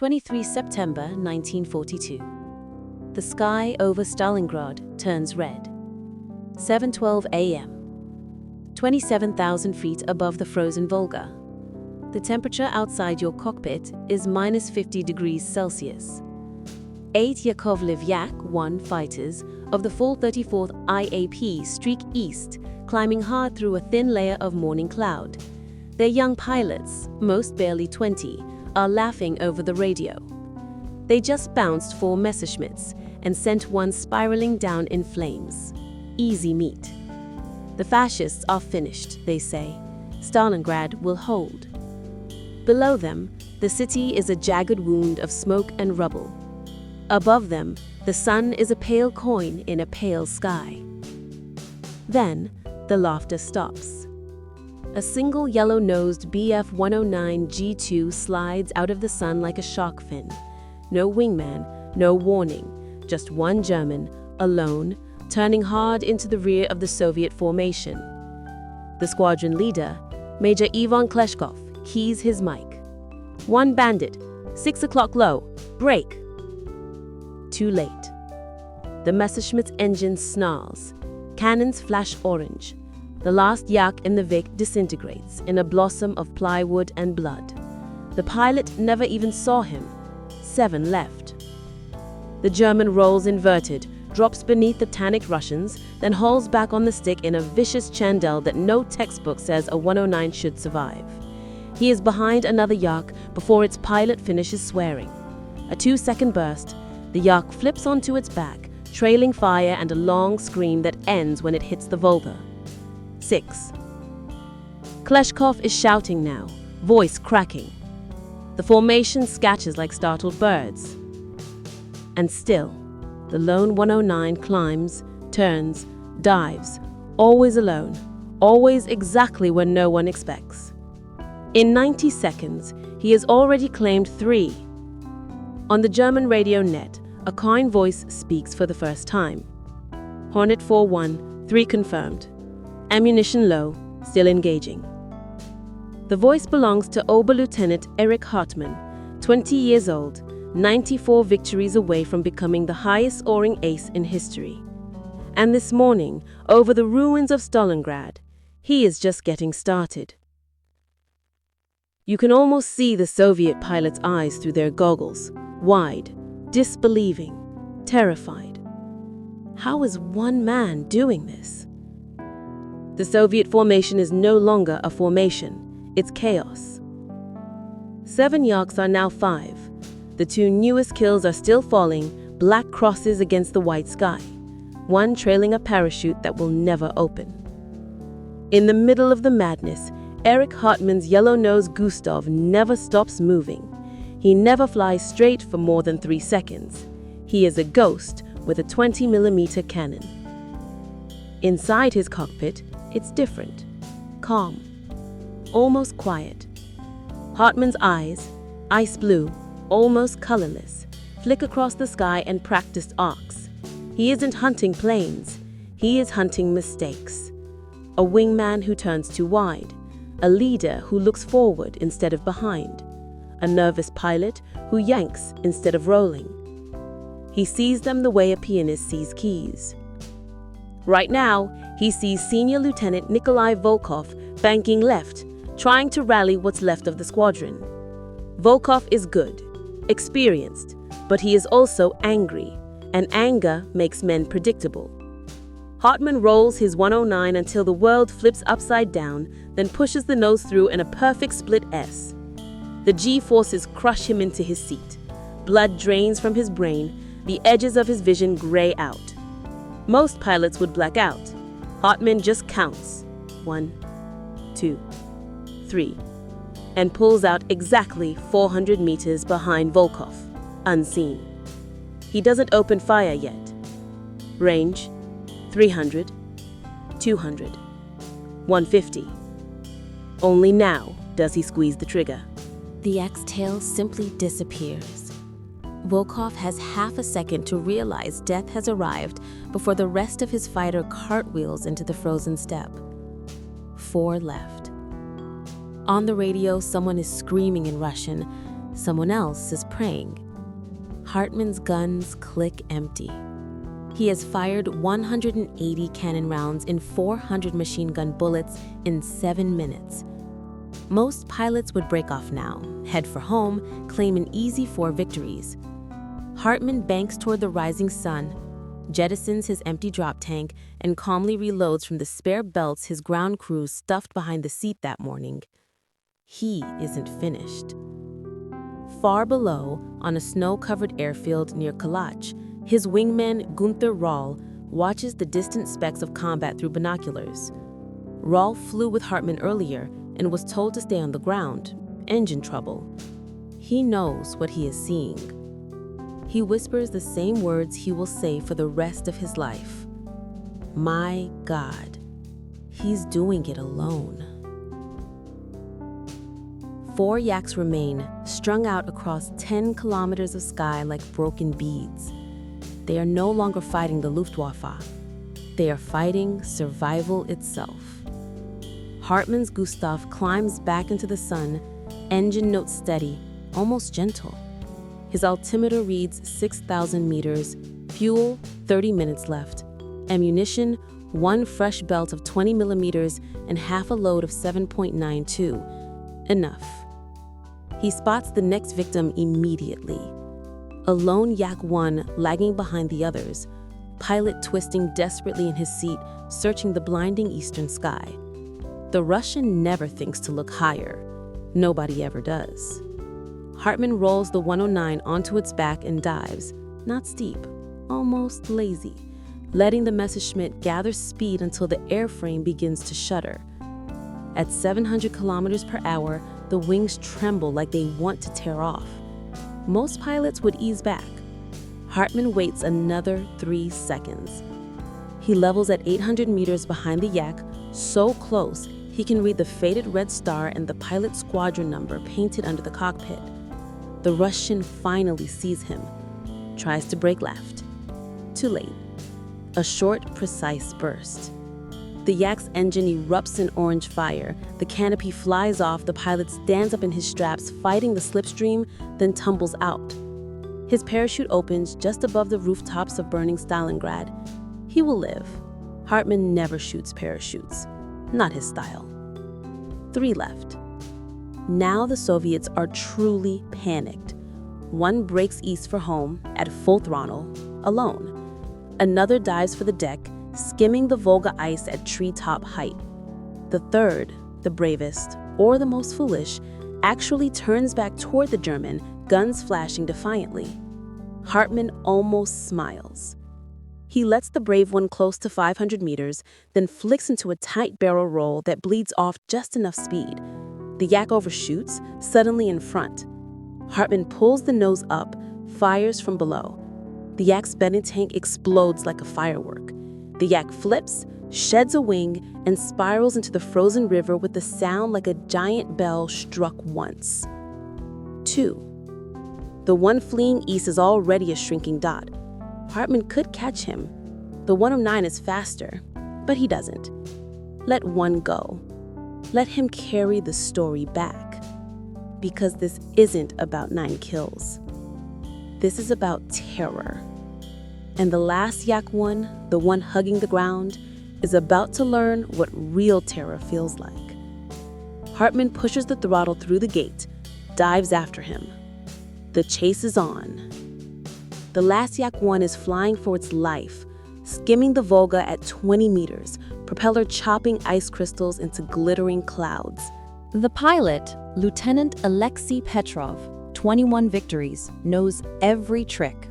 23 September 1942. The sky over Stalingrad turns red. 7:12 a.m. 27,000 feet above the frozen Volga. The temperature outside your cockpit is -50 degrees Celsius. 8 Yakovlev Yak-1 fighters of the full 34th IAP streak east, climbing hard through a thin layer of morning cloud. Their young pilots, most barely 20, are laughing over the radio. They just bounced 4 Messerschmitts and sent one spiraling down in flames. Easy meat. The fascists are finished, they say. Stalingrad will hold. Below them, the city is a jagged wound of smoke and rubble. Above them, the sun is a pale coin in a pale sky. Then, the laughter stops. A single yellow-nosed Bf-109 G2 slides out of the sun like a shark fin. No wingman, no warning, just one German, alone, turning hard into the rear of the Soviet formation. The squadron leader, Major Ivan Kleshkov, keys his mic. "One bandit, 6 o'clock low, break." Too late. The Messerschmitt's engine snarls. Cannons flash orange. The last yak in the Vic disintegrates in a blossom of plywood and blood. The pilot never even saw him. 7 left. The German rolls inverted, drops beneath the tannic Russians, then hauls back on the stick in a vicious chandelle that no textbook says a 109 should survive. He is behind another yak before its pilot finishes swearing. A 2-second burst, the yak flips onto its back, trailing fire and a long scream that ends when it hits the Volga. 6. Kleshkov is shouting now, voice cracking. The formation scatches like startled birds. And still, the lone 109 climbs, turns, dives, always alone, always exactly when no one expects. In 90 seconds, he has already claimed 3. On the German radio net, a kind voice speaks for the first time. Hornet 4-1, 3 confirmed. Ammunition low, still engaging. The voice belongs to Oberlieutenant Erich Hartmann, 20 years old, 94 victories away from becoming the highest-scoring ace in history. And this morning, over the ruins of Stalingrad, he is just getting started. You can almost see the Soviet pilot's eyes through their goggles, wide, disbelieving, terrified. How is one man doing this? The Soviet formation is no longer a formation, it's chaos. 7 yaks are now 5. The 2 newest kills are still falling, black crosses against the white sky, one trailing a parachute that will never open. In the middle of the madness, Erich Hartmann's yellow-nosed Gustav never stops moving. He never flies straight for more than 3 seconds. He is a ghost with a 20mm cannon. Inside his cockpit, it's different. Calm. Almost quiet. Hartmann's eyes, ice blue, almost colorless, flick across the sky and practiced arcs. He isn't hunting planes. He is hunting mistakes. A wingman who turns too wide. A leader who looks forward instead of behind. A nervous pilot who yanks instead of rolling. He sees them the way a pianist sees keys. Right now, he sees Senior Lieutenant Nikolai Volkov banking left, trying to rally what's left of the squadron. Volkov is good, experienced, but he is also angry, and anger makes men predictable. Hartmann rolls his 109 until the world flips upside down, then pushes the nose through in a perfect split S. The G-forces crush him into his seat. Blood drains from his brain, the edges of his vision gray out. Most pilots would black out. Hartmann just counts. 1, 2, 3, and pulls out exactly 400 meters behind Volkov, unseen. He doesn't open fire yet. Range, 300, 200, 150. Only now does he squeeze the trigger. The exhale simply disappears. Volkov has half a second to realize death has arrived before the rest of his fighter cartwheels into the frozen steppe. 4 left. On the radio, someone is screaming in Russian, Someone else is praying. Hartman's guns click empty. He has fired 180 cannon rounds and 400 machine gun bullets in 7 minutes. Most pilots would break off now, head for home, claim an easy 4 victories. Hartman banks toward the rising sun, jettisons his empty drop tank, and calmly reloads from the spare belts his ground crew stuffed behind the seat that morning. He isn't finished. Far below, on a snow-covered airfield near Kalach, his wingman Gunther Rahl watches the distant specks of combat through binoculars. Rahl flew with Hartman earlier and was told to stay on the ground, engine trouble. He knows what he is seeing. He whispers the same words he will say for the rest of his life. My God, he's doing it alone. 4 yaks remain, strung out across 10 kilometers of sky like broken beads. They are no longer fighting the Luftwaffe. They are fighting survival itself. Hartman's Gustav climbs back into the sun, engine notes steady, almost gentle. His altimeter reads 6,000 meters, fuel 30 minutes left, ammunition 1 fresh belt of 20 millimeters and half a load of 7.92. Enough. He spots the next victim immediately. A lone Yak 1 lagging behind the others, pilot twisting desperately in his seat, searching the blinding eastern sky. The Russian never thinks to look higher. Nobody ever does. Hartman rolls the 109 onto its back and dives, not steep, almost lazy, letting the Messerschmitt gather speed until the airframe begins to shudder. At 700 kilometers per hour, the wings tremble like they want to tear off. Most pilots would ease back. Hartman waits another 3 seconds. He levels at 800 meters behind the Yak, so close he can read the faded red star and the pilot squadron number painted under the cockpit. The Russian finally sees him, tries to brake left. Too late. A short, precise burst. The Yak's engine erupts in orange fire. The canopy flies off. The pilot stands up in his straps, fighting the slipstream, then tumbles out. His parachute opens just above the rooftops of burning Stalingrad. He will live. Hartman never shoots parachutes. Not his style. 3 left. Now the Soviets are truly panicked. One breaks east for home, at full throttle, alone. Another dives for the deck, skimming the Volga ice at treetop height. The third, the bravest, or the most foolish, actually turns back toward the German, guns flashing defiantly. Hartman almost smiles. He lets the brave one close to 500 meters, then flicks into a tight barrel roll that bleeds off just enough speed. The Yak overshoots, suddenly in front. Hartman pulls the nose up, fires from below. The Yak's Benny tank explodes like a firework. The Yak flips, sheds a wing, and spirals into the frozen river with a sound like a giant bell struck once. 2. The one fleeing east is already a shrinking dot. Hartman could catch him. The 109 is faster, but he doesn't. Let one go. Let him carry the story back. Because this isn't about 9 kills. This is about terror. And the last Yak 1, the one hugging the ground, is about to learn what real terror feels like. Hartman pushes the throttle through the gate, dives after him. The chase is on. The last Yak 1 is flying for its life, skimming the Volga at 20 meters, propeller chopping ice crystals into glittering clouds. The pilot, Lieutenant Alexei Petrov, 21 victories, knows every trick.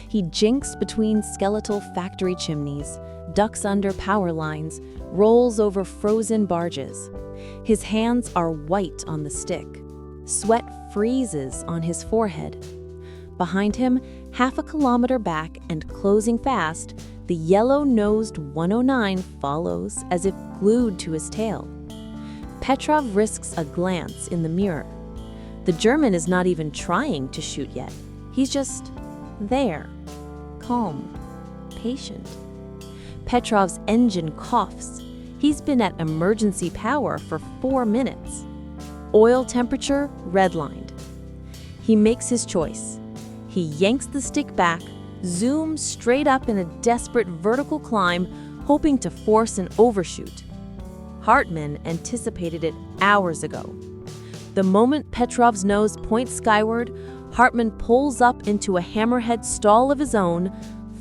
He jinks between skeletal factory chimneys, ducks under power lines, rolls over frozen barges. His hands are white on the stick. Sweat freezes on his forehead. Behind him, half a kilometer back and closing fast, the yellow-nosed 109 follows as if glued to his tail. Petrov risks a glance in the mirror. The German is not even trying to shoot yet. He's just there, calm, patient. Petrov's engine coughs. He's been at emergency power for 4 minutes. Oil temperature redlined. He makes his choice. He yanks the stick back, zooms straight up in a desperate vertical climb, hoping to force an overshoot. Hartman anticipated it hours ago. The moment Petrov's nose points skyward, Hartman pulls up into a hammerhead stall of his own,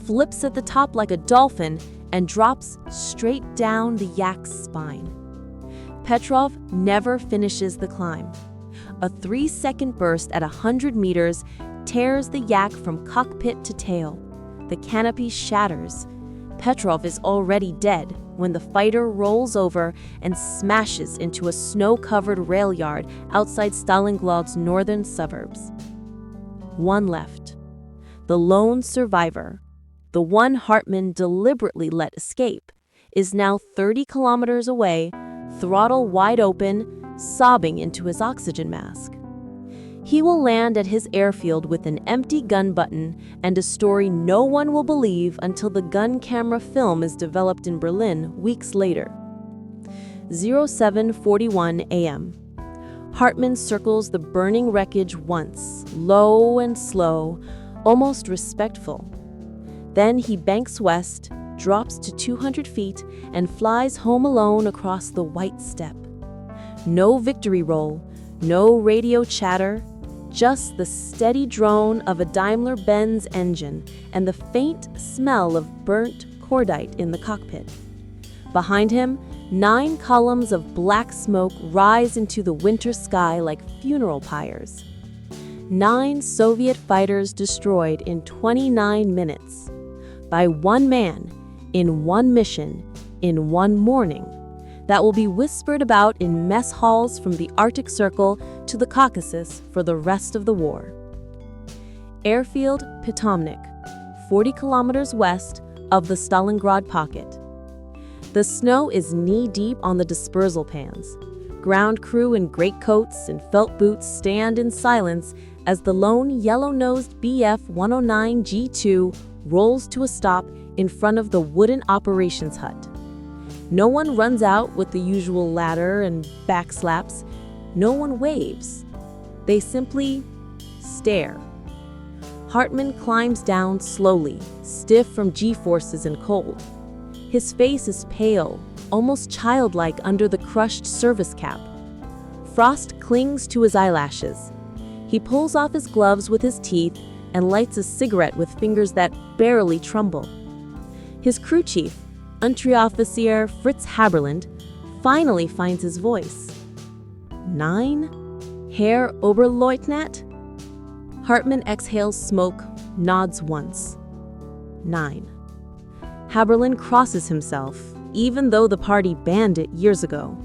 flips at the top like a dolphin, and drops straight down the yak's spine. Petrov never finishes the climb. A 3-second burst at 100 meters tears the yak from cockpit to tail. The canopy shatters. Petrov is already dead when the fighter rolls over and smashes into a snow-covered rail yard outside Stalingrad's northern suburbs. One left. The lone survivor, the one Hartman deliberately let escape, is now 30 kilometers away, throttle wide open, sobbing into his oxygen mask. He will land at his airfield with an empty gun button and a story no one will believe until the gun camera film is developed in Berlin weeks later. 07:41 a.m. Hartman circles the burning wreckage once, low and slow, almost respectful. Then he banks west, drops to 200 feet, and flies home alone across the white steppe. No victory roll, no radio chatter, just the steady drone of a Daimler-Benz engine and the faint smell of burnt cordite in the cockpit. Behind him, 9 columns of black smoke rise into the winter sky like funeral pyres. 9 Soviet fighters destroyed in 29 minutes. By one man, in one mission, in one morning, that will be whispered about in mess halls from the Arctic Circle to the Caucasus for the rest of the war. Airfield Pitomnik, 40 kilometers west of the Stalingrad pocket. The snow is knee-deep on the dispersal pans. Ground crew in greatcoats and felt boots stand in silence as the lone yellow-nosed Bf-109 G2 rolls to a stop in front of the wooden operations hut. No one runs out with the usual ladder and backslaps. No one waves. They simply stare. Hartman climbs down slowly, stiff from G-forces and cold. His face is pale, almost childlike under the crushed service cap. Frost clings to his eyelashes. He pulls off his gloves with his teeth and lights a cigarette with fingers that barely tremble. His crew chief, Unteroffizier Fritz Haberland, finally finds his voice. 9? Herr Oberleutnant? Hartman exhales smoke, nods once. 9. Haberland crosses himself, even though the party banned it years ago.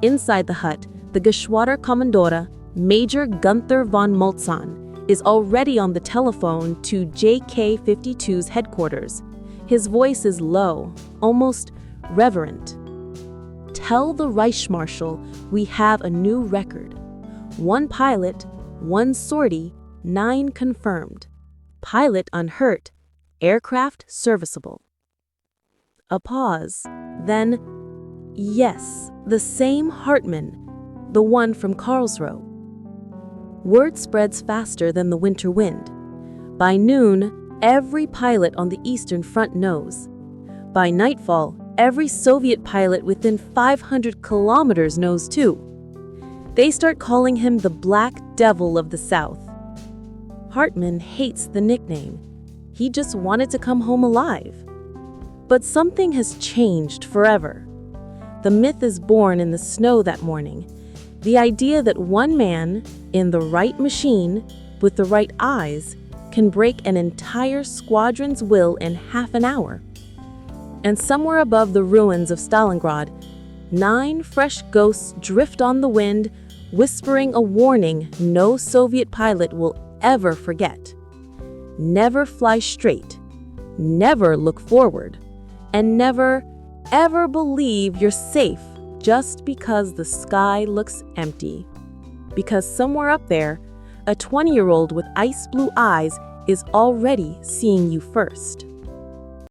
Inside the hut, the Geschwaderkommandeur, Major Gunther von Moltmann, is already on the telephone to JK-52's headquarters. His voice is low, almost reverent. Tell the Reichsmarschall we have a new record. 1 pilot, 1 sortie, 9 confirmed. Pilot unhurt, aircraft serviceable. A pause. Then, yes, the same Hartman, the one from Karlsruhe. Word spreads faster than the winter wind. By noon, every pilot on the Eastern Front knows. By nightfall, every Soviet pilot within 500 kilometers knows too. They start calling him the Black Devil of the South. Hartman hates the nickname. He just wanted to come home alive. But something has changed forever. The myth is born in the snow that morning. The idea that one man, in the right machine, with the right eyes, can break an entire squadron's will in half an hour. And somewhere above the ruins of Stalingrad, 9 fresh ghosts drift on the wind, whispering a warning no Soviet pilot will ever forget. Never fly straight, never look forward, and never, ever believe you're safe just because the sky looks empty. Because somewhere up there, a 20-year-old with ice blue eyes is already seeing you first.